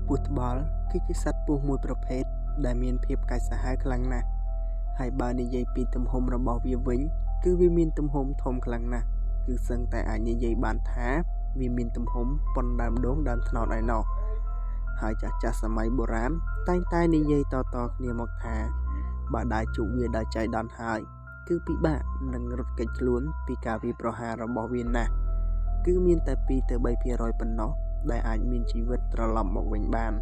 ពស់ត្បាល់គឺជាសត្វពស់មួយប្រភេទដែលមានភាពកាចសាហាវខ្លាំងណាស់ហើយបើនិយាយពីទំហំរបស់វាវិញគឺវាមានទំហំធំខ្លាំងណាស់គឺសឹងតែអាចនិយាយបានថាវាមានទំហំប៉ុនដើមដូងដើមត្នោតឯណោះហើយចាស់សម័យបុរាណតែងតែនិយាយតគ្នាមកថាបើដើរជួបវាដោយចៃដន្យហើយគឺពិបាកនឹងរត់គេចខ្លួនពីការវាយប្រហាររបស់វាណាស់គឺមានតែ 2 ទៅ 3% ប៉ុណ្ណោះដែលអាចមានជីវិតត្រឡប់មកវិញបាន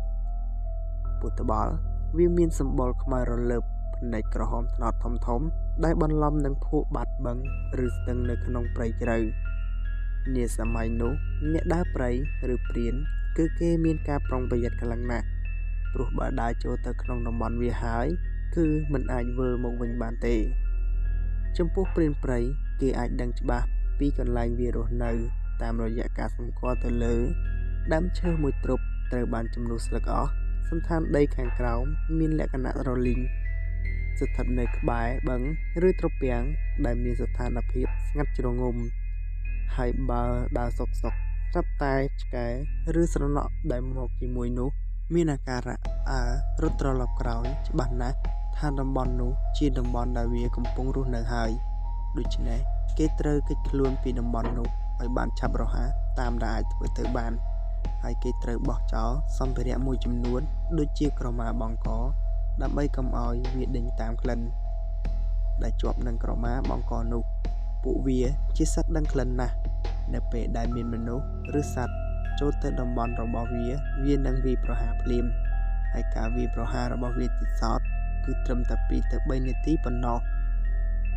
ពស់ត្បាល់វាមានសម្បុរខ្មៅរលើបភ្នែកក្រហមត្នោតធំដែលបន្លំនឹងភក់បាត់បឹងឬស្ទឹងនៅក្នុងព្រៃជ្រៅនាសម័យនោះអ្នកដើរព្រៃឬព្រានគឺគេមានការប្រុងប្រយ័ត្នខ្លាំងណាស់ព្រោះបើដើរចូលទៅក្នុងតំបន់វាហើយគឺមិនអាចវិលមកវិញបានទេចំពោះព្រានព្រៃគេអាចដឹងច្បាស់ពីកន្លែងវារស់នៅតាមរយៈការសម្គាល់ទៅលើដើមឈើមួយទ្រប់ត្រូវបានជំនួសស្លឹកអស់សន្តានដីខាងក្រោមមានលក្ខណៈរលីងស្ថិតនៅក្បែរបឹងឬត្រពាំងដែលមានស្ថានភាពស្ងាត់ជ្រងំហើយបើដើរសុកស្រាប់តែឆ្កែឬស្រណក់ដែលមកជាមួយនោះមានអាការៈរត់ត្រឡប់ក្រោយច្បាស់ណាស់ថាតំបន់នោះជាតំបន់ដែលវាកំពុងរស់នៅហើយដូច្នេះគេត្រូវគេចខ្លួនពីតំបន់នោះឲ្យបានឆាប់រហ័សតាមដែលអាចធ្វើទៅបានហើយគេត្រូវបោះចោលសម្ភារៈមួយចំនួនដូចជាក្រមាបង់កដើម្បីកុំឲ្យវាដេញតាមក្លិនដែលជាប់នឹងក្រមាបង់កនោះពួកវាជាសត្វដឹងក្លិនណាស់នៅពេលដែលមានមនុស្សឬសត្វចូលទៅតំបន់របស់វានឹងវាយប្រហារភ្លាមហើយការវាយប្រហាររបស់វាទៀតសោតគឺត្រឹមតែ 2 ទៅ 3 នាទីប៉ុណ្ណោះ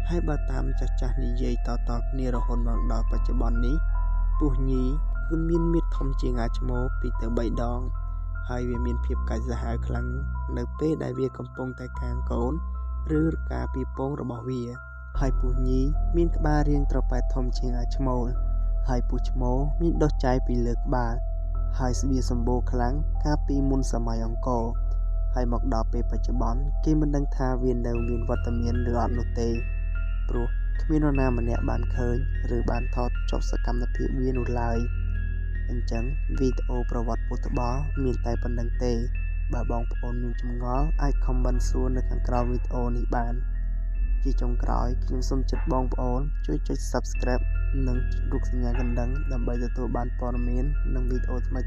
ហើយបើតាមចាស់និយាយតគ្នារហូតមកដល់បច្ចុប្បន្ននេះពស់ញីគឺមានមាឌធំជាងអាឆ្មោ 2 ទៅ 3 ដងហើយវាមានភាពកាចសាហាវខ្លាំងនៅពេលដែលវាកំពុងតែកាងកូនឬការពីពងរបស់វាហើយពស់ញីមានក្បាលរាងត្រប៉ែតធំជាងអាឆ្មោហើយពស់ឆ្មោមានដុសចាយពីលើក្បាលហើយស្បៀសម្បូរខ្លាំងកាលពីមុនសម័យអង្គរហើយមកដល់ពេលបច្ចុប្បន្នគេមិនដឹងថាវានៅមានវត្តមានឬអត់នោះទេព្រោះគ្មាននរណាម្នាក់បានឃើញឬបានថតចុះសកម្មភាពវានោះឡើយអញ្ចឹងវីដេអូប្រវត្តិពស់ត្បាល់មានតែប៉ុណ្្នឹងទេបើបងប្អូនមានចម្ងល់អាច comment សួរនៅខាងក្រោមវីដេអូនេះបានជាចុងក្រោយខ្ញុំសូមជិតបងប្អូនជួយចុច Subscribe និងរូបសញ្ញាកណ្ដឹងដើម្បីទទួលបានព័ត៌មាននិងវីដេអូថ្មីៗ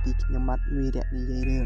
ពីខ្ញុំបាទវីរៈនិយាយរឿង